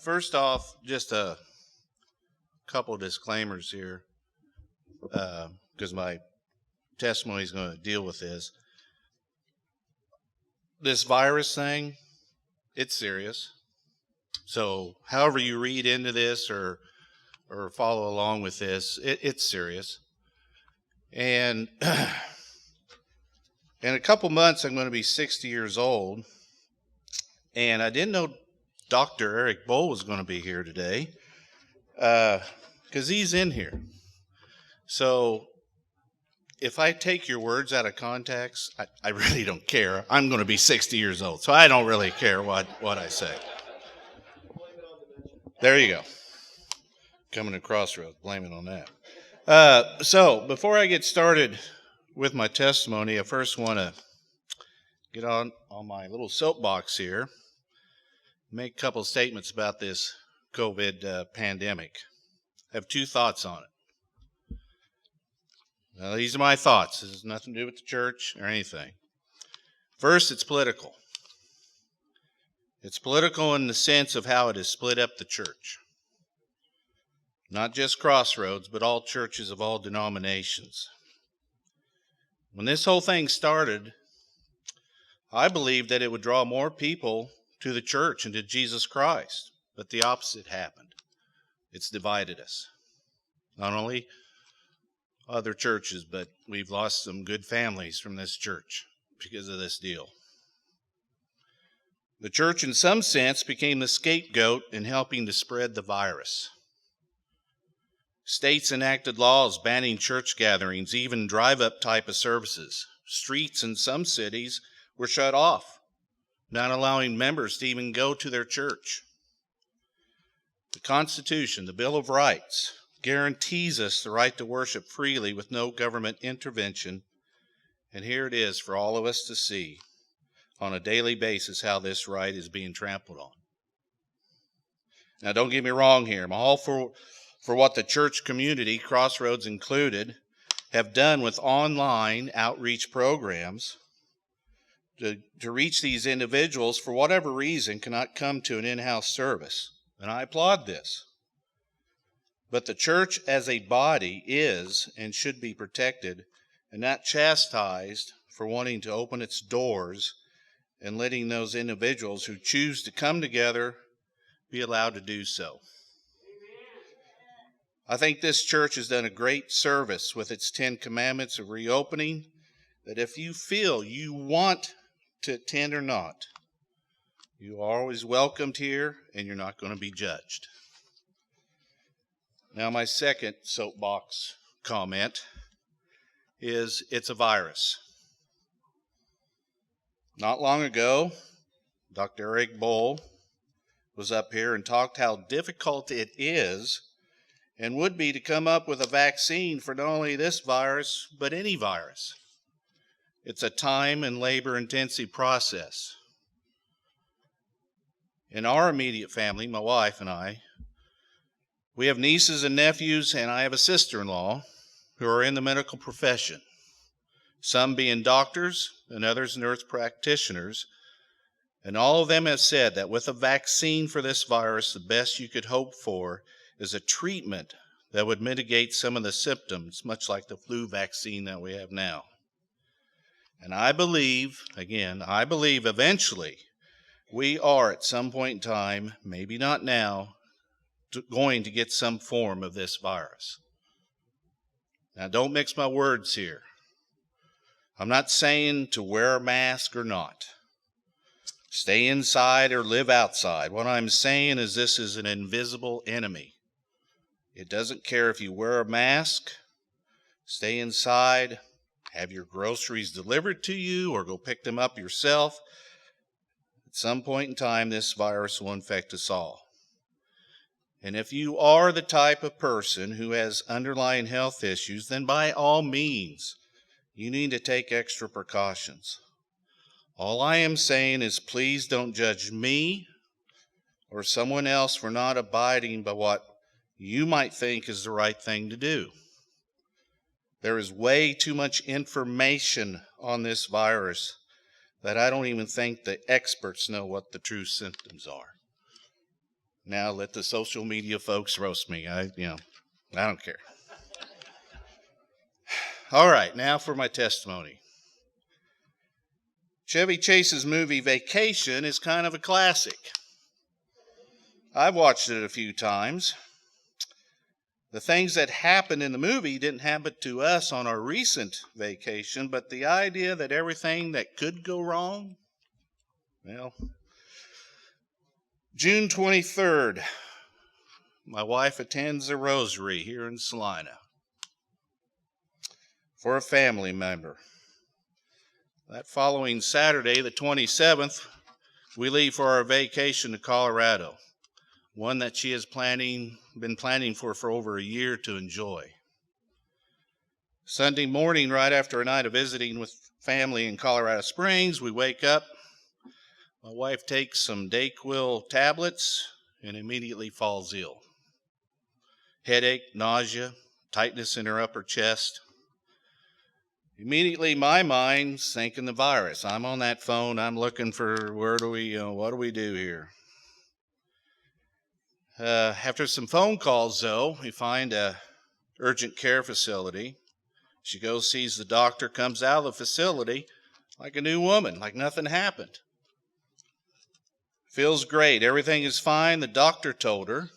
First off, just a couple disclaimers here, because my testimony is going to deal with this. This virus thing, it's serious. So however you read into this or follow along with this, it's serious. And in a couple months, I'm going to be 60 years old. And I didn't know Dr. Eric Bowl was going to be here today because he's in here. So if I take your words out of context, I really don't care. I'm going to be 60 years old, so I don't really care what I say. There you go. Coming to CrossRoads, blame it on that. So before I get started with my testimony, I first want to get on my little soapbox here, make a couple statements about this COVID pandemic. I have two thoughts on it. Now, these are my thoughts. This has nothing to do with the church or anything. First, it's political. It's political in the sense of how it has split up the church. Not just CrossRoads, but all churches of all denominations. When this whole thing started, I believed that it would draw more people to the church and to Jesus Christ, but the opposite happened. It's divided us. Not only other churches, but we've lost some good families from this church because of this deal. The church, in some sense, became the scapegoat in helping to spread the virus. States enacted laws banning church gatherings, even drive-up type of services. Streets in some cities were shut off, not allowing members to even go to their church. The Constitution, the Bill of Rights, guarantees us the right to worship freely with no government intervention, and here it is for all of us to see on a daily basis how this right is being trampled on. Now, don't get me wrong here. I'm all for what the church community, CrossRoads included, have done with online outreach programs to reach these individuals for whatever reason cannot come to an in-house service. And I applaud this. But the church as a body is and should be protected and not chastised for wanting to open its doors and letting those individuals who choose to come together be allowed to do so. I think this church has done a great service with its 10 commandments of reopening, that if you feel you want to attend or not, you are always welcomed here and you're not going to be judged. Now, my second soapbox comment is it's a virus. Not long ago, Dr. Eric Bowl was up here and talked how difficult it is and would be to come up with a vaccine for not only this virus, but any virus. It's a time and labor-intensive process. In our immediate family, my wife and I, we have nieces and nephews, and I have a sister-in-law who are in the medical profession, some being doctors and others nurse practitioners, and all of them have said that with a vaccine for this virus, the best you could hope for is a treatment that would mitigate some of the symptoms, much like the flu vaccine that we have now. And I believe eventually we are at some point in time, maybe not now, going to get some form of this virus. Now, don't mix my words here. I'm not saying to wear a mask or not. Stay inside or live outside. What I'm saying is this is an invisible enemy. It doesn't care if you wear a mask, stay inside, have your groceries delivered to you, or go pick them up yourself. At some point in time, this virus will infect us all. And if you are the type of person who has underlying health issues, then by all means, you need to take extra precautions. All I am saying is please don't judge me or someone else for not abiding by what you might think is the right thing to do. There is way too much information on this virus that I don't even think the experts know what the true symptoms are. Now let the social media folks roast me. I don't care. All right, now for my testimony. Chevy Chase's movie Vacation is kind of a classic. I've watched it a few times. The things that happened in the movie didn't happen to us on our recent vacation, but the idea that everything that could go wrong, well, June 23rd, my wife attends a rosary here in Salina for a family member. That following Saturday, the 27th, we leave for our vacation to Colorado, one that she has been planning for over a year to enjoy. Sunday morning, right after a night of visiting with family in Colorado Springs, we wake up. My wife takes some Dayquil tablets and immediately falls ill. Headache, nausea, tightness in her upper chest. Immediately, my mind's thinking the virus. I'm on that phone. I'm looking for what do we do here? After some phone calls, though, we find a urgent care facility. She goes, sees the doctor, comes out of the facility like a new woman, like nothing happened. Feels great. Everything is fine. The doctor told her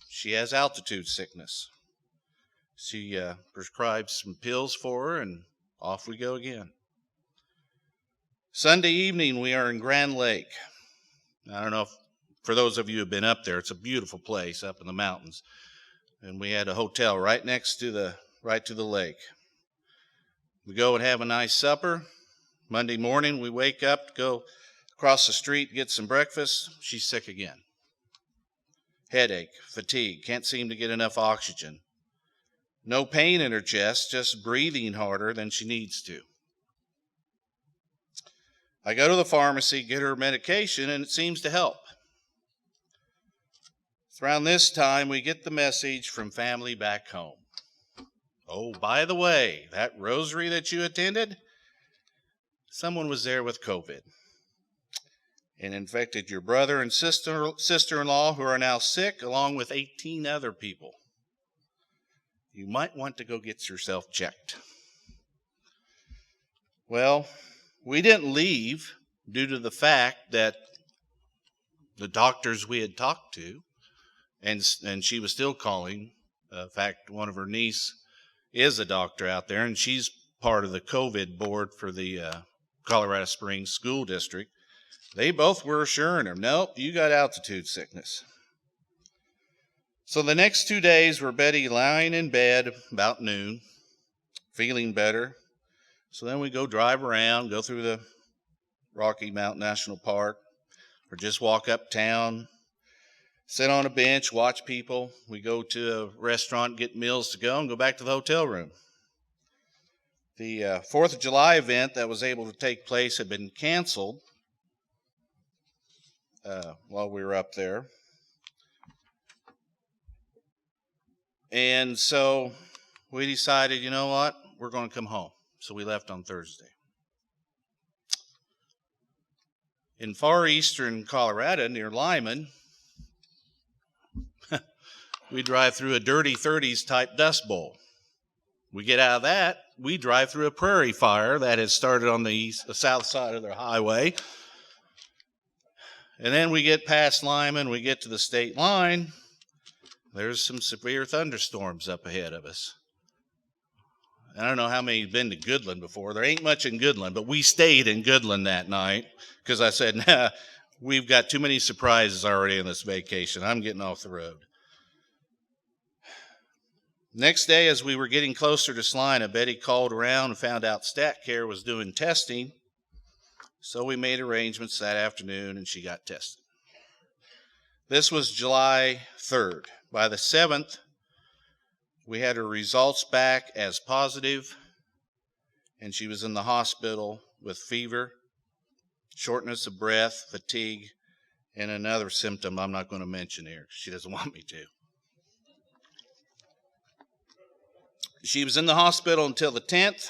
she has altitude sickness. She prescribed some pills for her, and off we go again. Sunday evening, we are in Grand Lake. I don't know if, for those of you who have been up there, it's a beautiful place up in the mountains. And we had a hotel right next to the lake. We go and have a nice supper. Monday morning, we wake up to go across the street, get some breakfast. She's sick again. Headache, fatigue, can't seem to get enough oxygen. No pain in her chest, just breathing harder than she needs to. I go to the pharmacy, get her medication, and it seems to help. It's around this time we get the message from family back home. Oh, by the way, that rosary that you attended, someone was there with COVID and infected your brother and sister-in-law who are now sick, along with 18 other people. You might want to go get yourself checked. Well, we didn't leave due to the fact that the doctors we had talked to, and she was still calling. In fact, one of her niece is a doctor out there, and she's part of the COVID board for the Colorado Springs School District. They both were assuring her, nope, you got altitude sickness. So the next 2 days were Betty lying in bed about noon, feeling better. So then we go drive around, go through the Rocky Mountain National Park, or just walk uptown, sit on a bench, watch people. We go to a restaurant, get meals to go, and go back to the hotel room. The 4th of July event that was able to take place had been canceled while we were up there. And so we decided, you know what, we're going to come home. So we left on Thursday. In far eastern Colorado, near Lyman, we drive through a dirty 30s type dust bowl. We get out of that, we drive through a prairie fire that has started on the south side of the highway. And then we get past Lyman, we get to the state line. There's some severe thunderstorms up ahead of us. I don't know how many have been to Goodland before. There ain't much in Goodland, but we stayed in Goodland that night because I said, nah, we've got too many surprises already in this vacation. I'm getting off the road. Next day, as we were getting closer to Salina, Betty called around and found out StatCare was doing testing. So we made arrangements that afternoon and she got tested. This was July 3rd. By the 7th, we had her results back as positive, and she was in the hospital with fever, shortness of breath, fatigue, and another symptom I'm not going to mention here. She doesn't want me to. She was in the hospital until the 10th,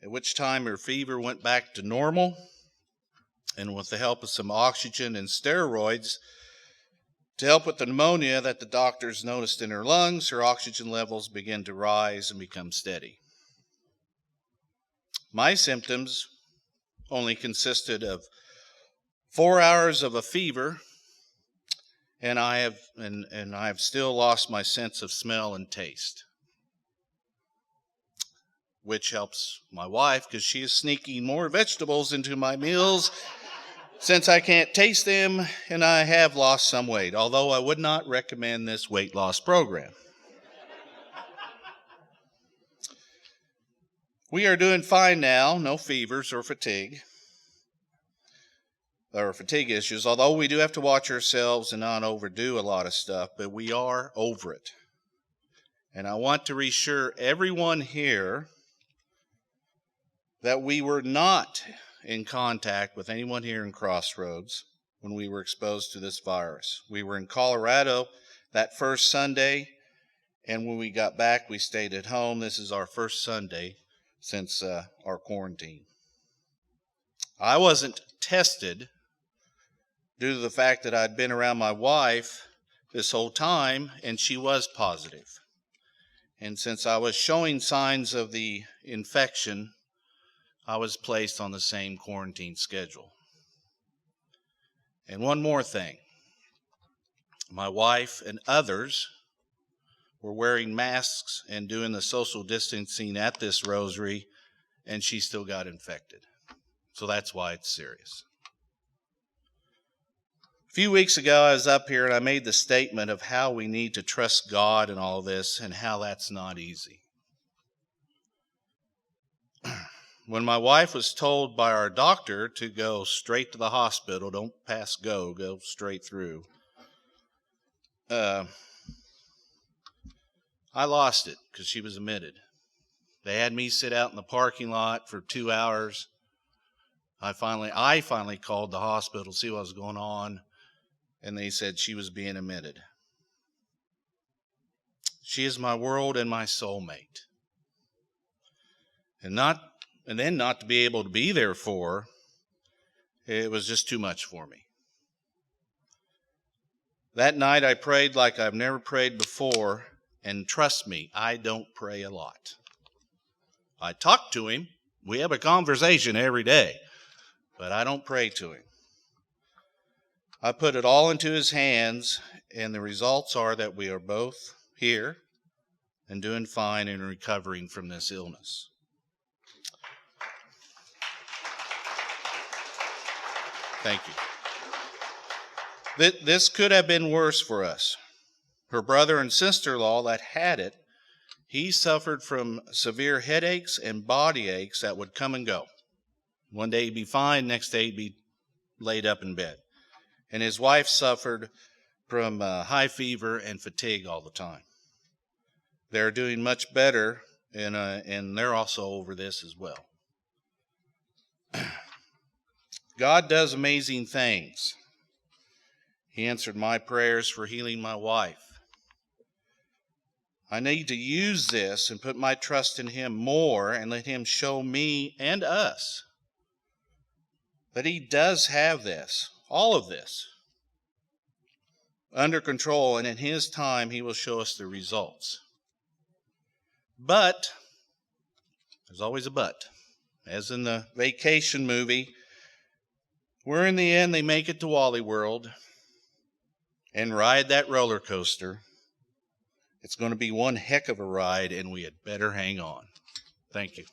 at which time her fever went back to normal, and with the help of some oxygen and steroids, To help with the pneumonia that the doctors noticed in her lungs, her oxygen levels began to rise and become steady. My symptoms only consisted of 4 hours of a fever, and I have still lost my sense of smell and taste, which helps my wife because she is sneaking more vegetables into my meals since I can't taste them, and I have lost some weight, although I would not recommend this weight loss program. We are doing fine now, no fevers or fatigue issues, although we do have to watch ourselves and not overdo a lot of stuff, but we are over it. And I want to reassure everyone here that we were not in contact with anyone here in CrossRoads when we were exposed to this virus. We were in Colorado that first Sunday, and when we got back, we stayed at home. This is our first Sunday since our quarantine. I wasn't tested due to the fact that I'd been around my wife this whole time, and she was positive. And since I was showing signs of the infection, I was placed on the same quarantine schedule. And one more thing. My wife and others were wearing masks and doing the social distancing at this rosary, and she still got infected. So that's why it's serious. A few weeks ago, I was up here and I made the statement of how we need to trust God in all this and how that's not easy. When my wife was told by our doctor to go straight to the hospital, don't pass go straight through, I lost it because she was admitted. They had me sit out in the parking lot for 2 hours. I finally called the hospital to see what was going on, and they said she was being admitted. She is my world and my soulmate. And then not to be able to be there for her, it was just too much for me. That night I prayed like I've never prayed before, and trust me, I don't pray a lot. I talk to him. We have a conversation every day, but I don't pray to him. I put it all into his hands, and the results are that we are both here and doing fine and recovering from this illness. Thank you. This could have been worse for us. Her brother and sister-in-law that had it, he suffered from severe headaches and body aches that would come and go. One day he'd be fine, next day he'd be laid up in bed. And his wife suffered from high fever and fatigue all the time. They're doing much better, and they're also over this as well. God does amazing things. He answered my prayers for healing my wife. I need to use this and put my trust in Him more and let Him show me and us that He does have this, all of this, under control, and in His time He will show us the results. But, there's always a but, as in the vacation movie, where in the end they make it to Wally World and ride that roller coaster. It's going to be one heck of a ride, and we had better hang on. Thank you.